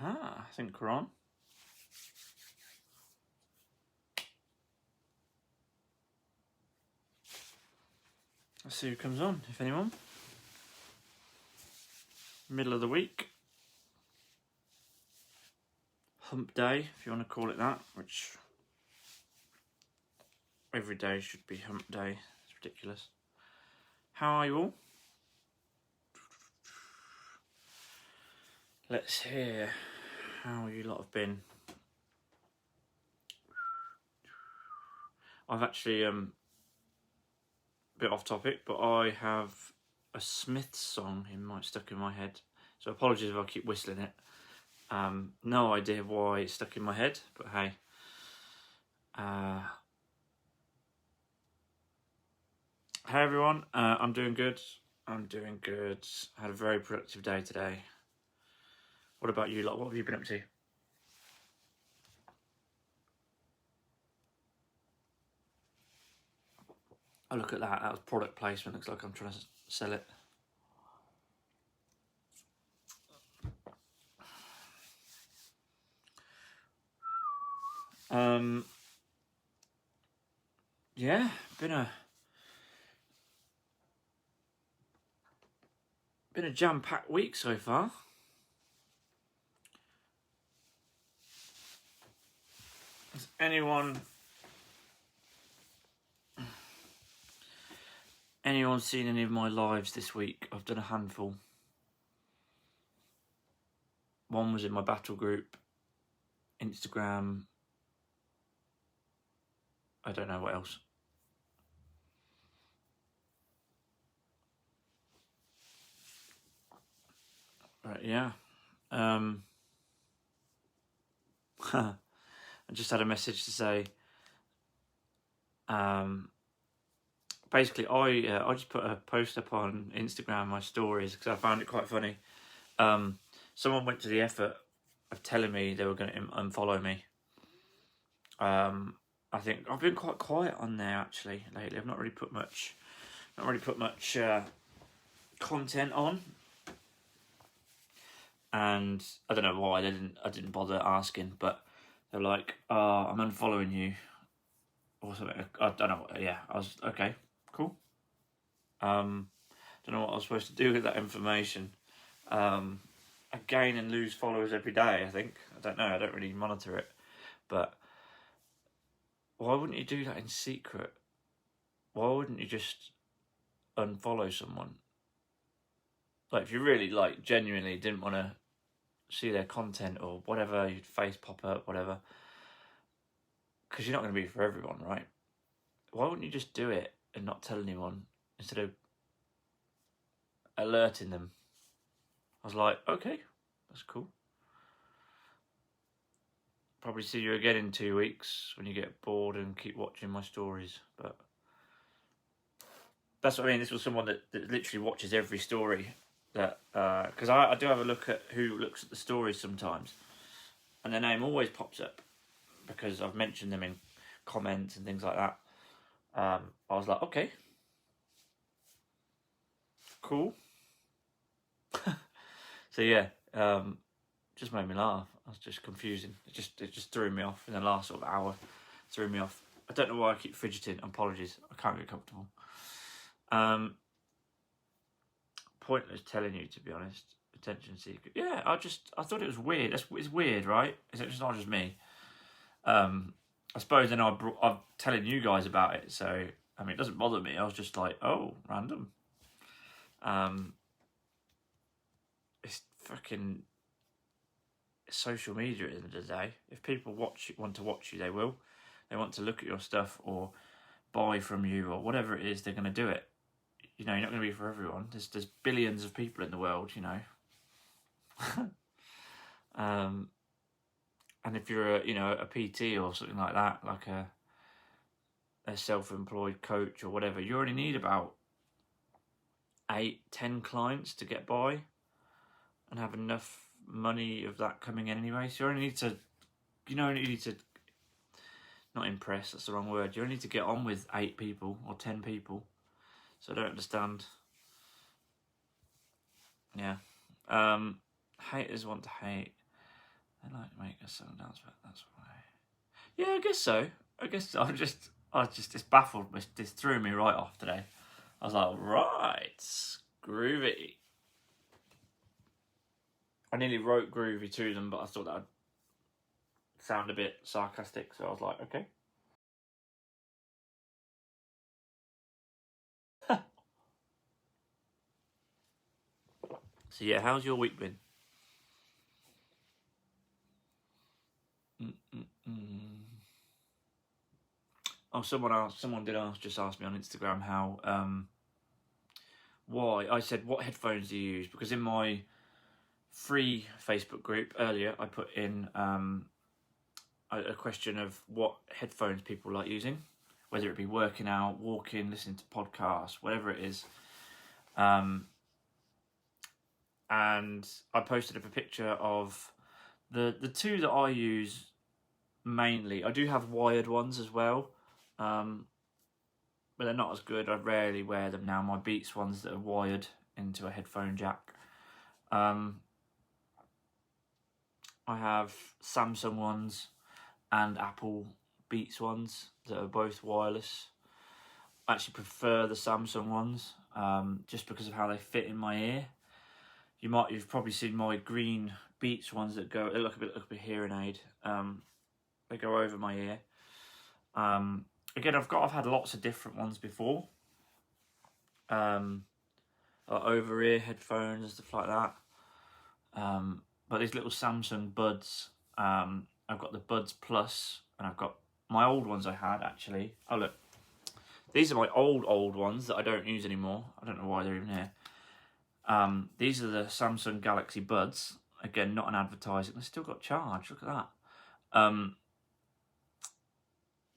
I think we're on. Let's see who comes on, if anyone. Middle of the week. Hump day, if you want to call it that, which every day should be hump day. It's ridiculous. How are you all? Let's hear how you lot have been. I've actually, a bit off topic, but I have a Smiths song stuck in my head. So apologies if I keep whistling it. No idea why it's stuck in my head, but hey. Hey everyone, I'm doing good. I had a very productive day today. What about you lot? What have you been up to? Oh, look at that. That was product placement. Looks like I'm trying to sell it. Yeah, been a jam-packed week so far. Has anyone seen any of my lives this week? I've done a handful. One was in my battle group, Instagram. I don't know what else. Right, yeah. I just had a message to say. Basically, I just put a post up on Instagram, my stories, because I found it quite funny. Someone went to the effort of telling me they were going to unfollow me. I think I've been quite quiet on there actually lately. I've not really put much content on, and I don't know why I didn't bother asking, but they're like, "Oh, I'm unfollowing you," or something. I don't know. Yeah, I was okay, cool. Don't know what I was supposed to do with that information. I gain and lose followers every day. I think. I don't know. I don't really monitor it, but why wouldn't you do that in secret? Why wouldn't you just unfollow someone? Like, if you really, genuinely didn't want to see their content or whatever, you'd face pop up, whatever. Because you're not going to be for everyone, right? Why wouldn't you just do it and not tell anyone instead of alerting them? I was like, okay, that's cool. Probably see you again in 2 weeks when you get bored and keep watching my stories. But that's what I mean. This was someone that literally watches every story. Because I do have a look at who looks at the stories sometimes, and their name always pops up because I've mentioned them in comments and things like that. I was like, okay, cool. So yeah, just made me laugh. I was just confusing. It just threw me off in the last sort of hour. Threw me off. I don't know why I keep fidgeting. Apologies. I can't get comfortable. Pointless telling you, to be honest. Attention seeker. Yeah, I thought it was weird. It's weird, right? It's not just me. I suppose then I'm telling you guys about it, so I mean it doesn't bother me. I was just like, oh, random. It's fucking social media at the end of the day. If people want to watch you, they will. They want to look at your stuff or buy from you or whatever it is, they're going to do it. You know, you're not going to be for everyone. There's billions of people in the world, you know. And if you're a PT or something like that, like a self-employed coach or whatever, you only need about 8-10 clients to get by and have enough money of that coming in anyway. So you only need to not impress, that's the wrong word. You only need to get on with 8 people or 10 people. So I don't understand. Yeah. Haters want to hate. They like to make a song dance, but that's why. Yeah, I guess so. It's baffled me. This threw me right off today. I was like, right, groovy. I nearly wrote groovy to them, but I thought that would sound a bit sarcastic, so I was like, okay. So yeah, how's your week been? Oh, someone did just ask me on Instagram how why I said what headphones do you use, because in my free Facebook group earlier I put in a question of what headphones people like using, whether it be working out, walking, listening to podcasts, whatever it is. And I posted up a picture of the two that I use mainly. I do have wired ones as well, but they're not as good. I rarely wear them now. My Beats ones that are wired into a headphone jack. I have Samsung ones and Apple Beats ones that are both wireless. I actually prefer the Samsung ones, just because of how they fit in my ear. You've probably seen my green Beats ones that go. They look a bit like a hearing aid. They go over my ear. Again, I've had lots of different ones before. Over ear headphones and stuff like that. But these little Samsung Buds, I've got the Buds Plus, and I've got my old ones I had actually. Oh look, these are my old ones that I don't use anymore. I don't know why they're even here. These are the Samsung Galaxy Buds. Again, not an advertising. They still got charge. Look at that.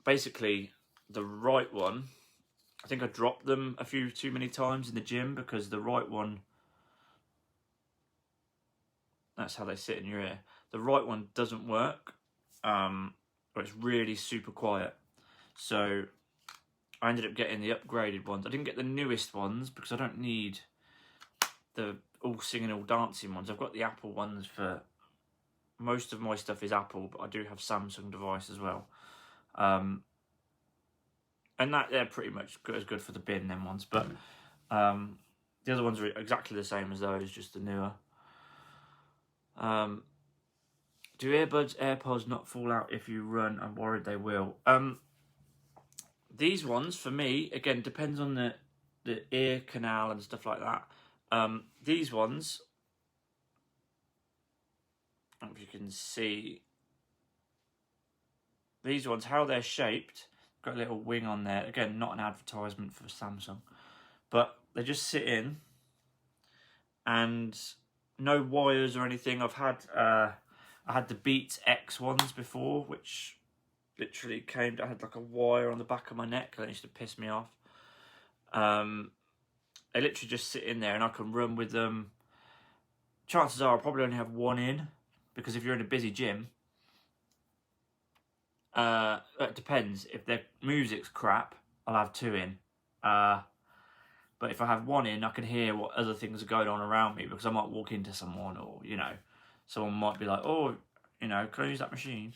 Basically, the right one, I think I dropped them a few too many times in the gym, because the right one, that's how they sit in your ear. The right one doesn't work, or it's really super quiet. So I ended up getting the upgraded ones. I didn't get the newest ones because I don't need the all singing, all dancing ones. I've got the Apple ones for most of my stuff is Apple, but I do have Samsung device as well. And that they're pretty much as good for the bin, them ones. But the other ones are exactly the same as those, just the newer. Do AirPods not fall out if you run? I'm worried they will. These ones, for me, again, depends on the ear canal and stuff like that. These ones, I don't know if you can see, these ones, how they're shaped, got a little wing on there. Again, not an advertisement for Samsung, but they just sit in, and no wires or anything. I had the Beats X ones before, which literally I had like a wire on the back of my neck, and it used to piss me off. They literally just sit in there, and I can run with them. Chances are I'll probably only have one in, because if you're in a busy gym, it depends. If their music's crap, I'll have two in. But if I have one in, I can hear what other things are going on around me, because I might walk into someone, or someone might be like, "Oh, can I use that machine?"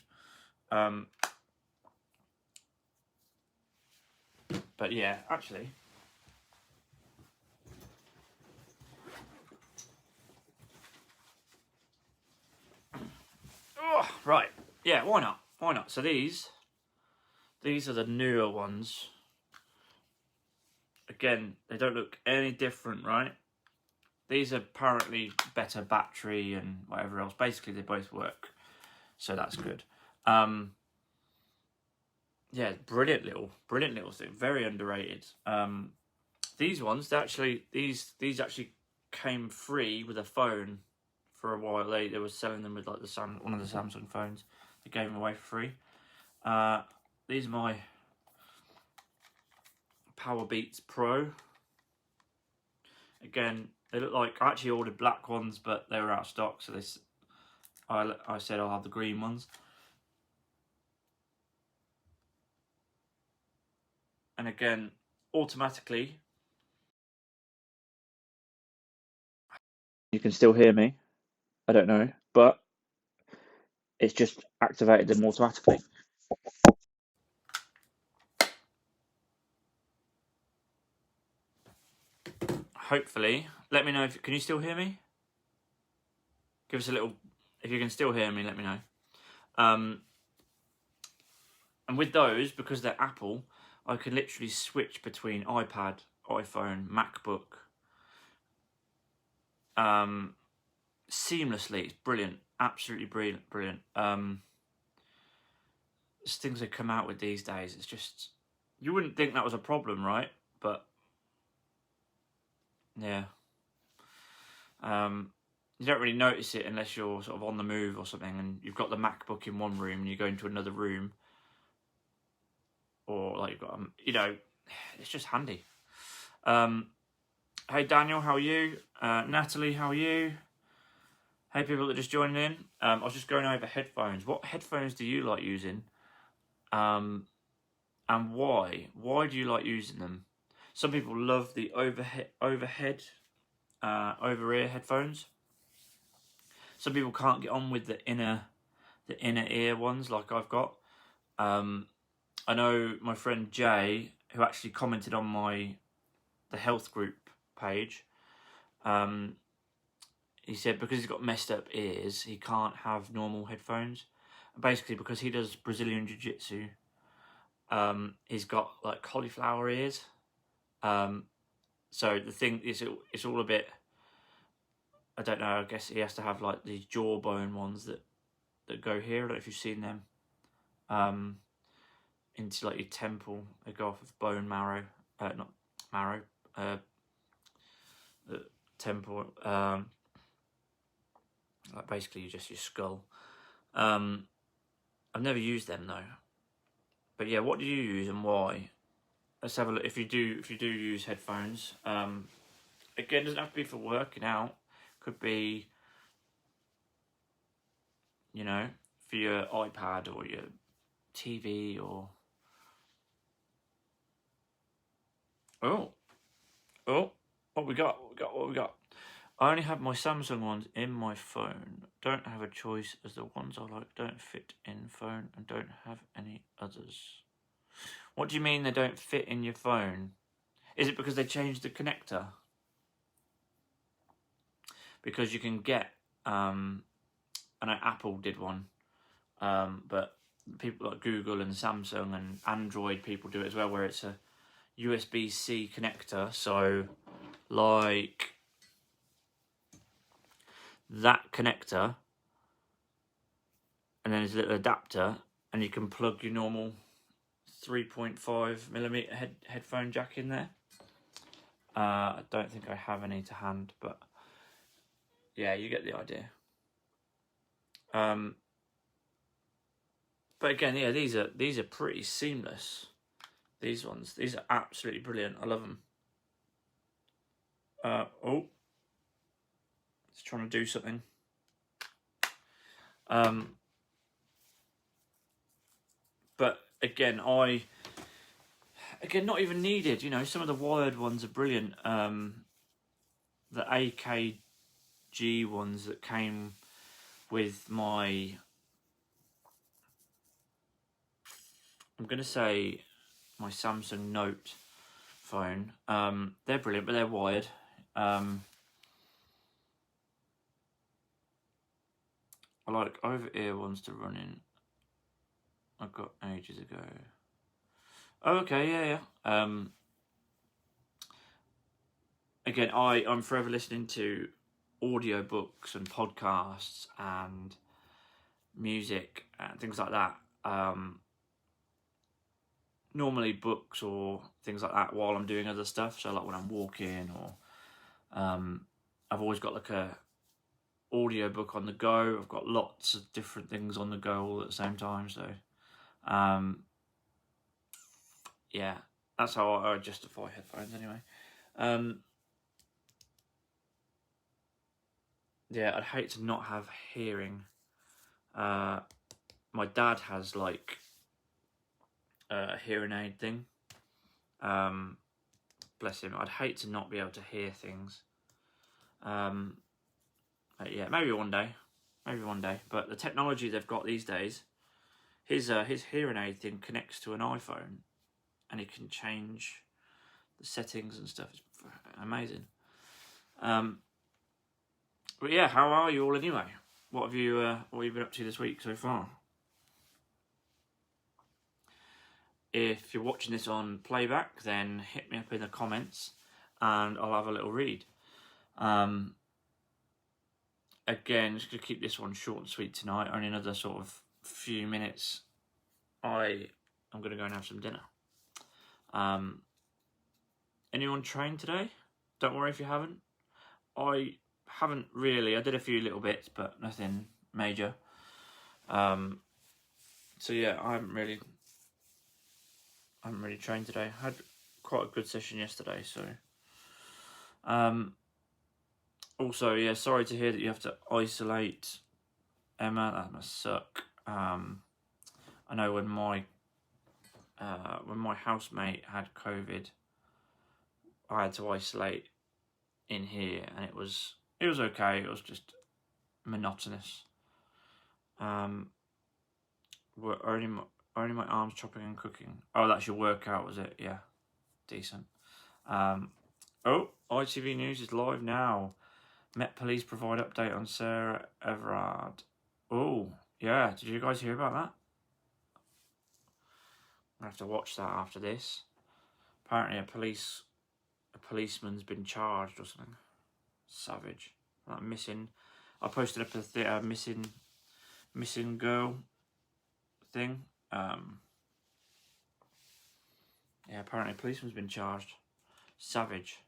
But yeah, actually, oh, right, yeah, why not? Why not? So these are the newer ones. Again, they don't look any different, right? These are apparently better battery and whatever else. Basically, they both work, so that's good. Yeah, brilliant little thing. Very underrated. These ones, these actually came free with a phone for a while. They were selling them with like one of the Samsung phones. They gave them away for free. These are my Powerbeats Pro. Again, they look like, I actually ordered black ones, but they were out of stock, so I said I'll have the green ones. And again, automatically, you can still hear me. I don't know, but it's just activated them automatically. Hopefully, let me know if can you still hear me. Give us a little if you can still hear me. Let me know. And with those, because they're Apple, I can literally switch between iPad, iPhone, MacBook, seamlessly. It's brilliant, absolutely brilliant. There's things they come out with these days. It's just you wouldn't think that was a problem, right? But yeah, you don't really notice it unless you're sort of on the move or something, and you've got the MacBook in one room and you go into another room, or like you've got it's just handy. Hey Daniel, how are you? Natalie, how are you? Hey people that are just joining in. I was just going over headphones. What headphones do you like using? And why? Why do you like using them? Some people love the over-ear headphones. Some people can't get on with the inner ear ones like I've got. I know my friend Jay, who actually commented on the health group page. He said because he's got messed up ears, he can't have normal headphones. And basically, because he does Brazilian Jiu-Jitsu, he's got like cauliflower ears. So the thing is, it's all a bit. I don't know. I guess he has to have like these jawbone ones that go here. I don't know if you've seen them. Into like your temple, they go off of bone marrow, not marrow, the temple. Like basically just your skull. I've never used them though. But yeah, what do you use and why? Let's have a look. If you do use headphones, again, it doesn't have to be for working out. Could be, for your iPad or your TV or. Oh, what we got? What we got? I only have my Samsung ones in my phone. Don't have a choice as the ones I like don't fit in phone and don't have any others. What do you mean they don't fit in your phone? Is it because they changed the connector? Because you can get, I know Apple did one, but people like Google and Samsung and Android people do it as well, where it's a USB-C connector. So, like that connector, and then there's a little adapter, and you can plug your normal 3.5mm headphone jack in there. I don't think I have any to hand, but yeah, you get the idea. But again, yeah, these are pretty seamless. These are absolutely brilliant. I love them. It's trying to do something. But again, not even needed. Some of the wired ones are brilliant. The AKG ones that came with my, I'm gonna say, my Samsung Note phone. They're brilliant, but they're wired. I like over-ear ones to run in. I got ages ago. Oh, okay, yeah. Again, I'm forever listening to audiobooks and podcasts and music and things like that. Normally books or things like that while I'm doing other stuff. So like when I'm walking or I've always got like a audiobook on the go. I've got lots of different things on the go all at the same time. So yeah, that's how I justify headphones anyway. Yeah, I'd hate to not have hearing. My dad has like a hearing aid thing. Bless him. I'd hate to not be able to hear things. Yeah, maybe one day. maybe one day. But the technology they've got these days, his hearing aid thing connects to an iPhone, and he can change the settings and stuff. It's amazing. But yeah, how are you all anyway? What have you been up to this week so far? If you're watching this on playback, then hit me up in the comments and I'll have a little read. Again, just going to keep this one short and sweet tonight. Only another sort of few minutes. I'm going to go and have some dinner. Anyone trained today? Don't worry if you haven't. I haven't really. I did a few little bits, but nothing major. So yeah, I haven't really trained today. I had quite a good session yesterday, so. Also, yeah, sorry to hear that you have to isolate Emma. That must suck. I know when my housemate had COVID, I had to isolate in here, and it was okay. It was just monotonous. Only my arms chopping and cooking. Oh, that's your workout, was it? Yeah, decent. Oh, ITV News is live now. Met Police provide update on Sarah Everard. Oh, yeah. Did you guys hear about that? I have to watch that after this. Apparently, a policeman's been charged or something. Savage. Like missing. I posted up a missing girl thing. Yeah, apparently a policeman's been charged. Savage.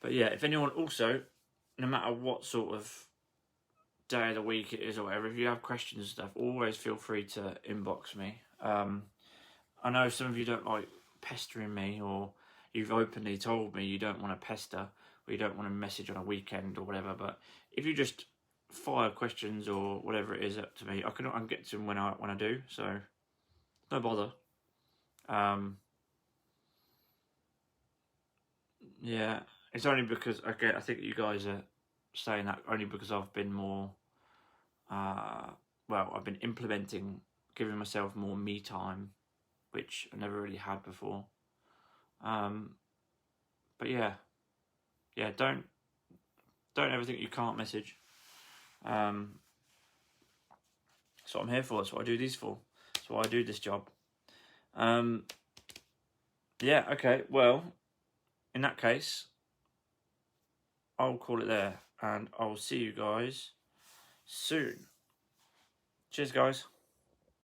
But yeah, if anyone also, no matter what sort of day of the week it is or whatever, if you have questions and stuff, always feel free to inbox me. I know some of you don't like pestering me, or you've openly told me you don't want to pester, or you don't want to message on a weekend or whatever, but if you just fire questions or whatever it is up to me, I can get to them when I do, so no bother. Yeah, it's only because, okay, I think you guys are saying that only because I've been more, I've been giving myself more me time, which I never really had before. But yeah, don't ever think you can't message. That's what I'm here for. That's what I do these for. That's why I do this job. Yeah, okay, well, in that case, I'll call it there, and I'll see you guys soon. Cheers, guys.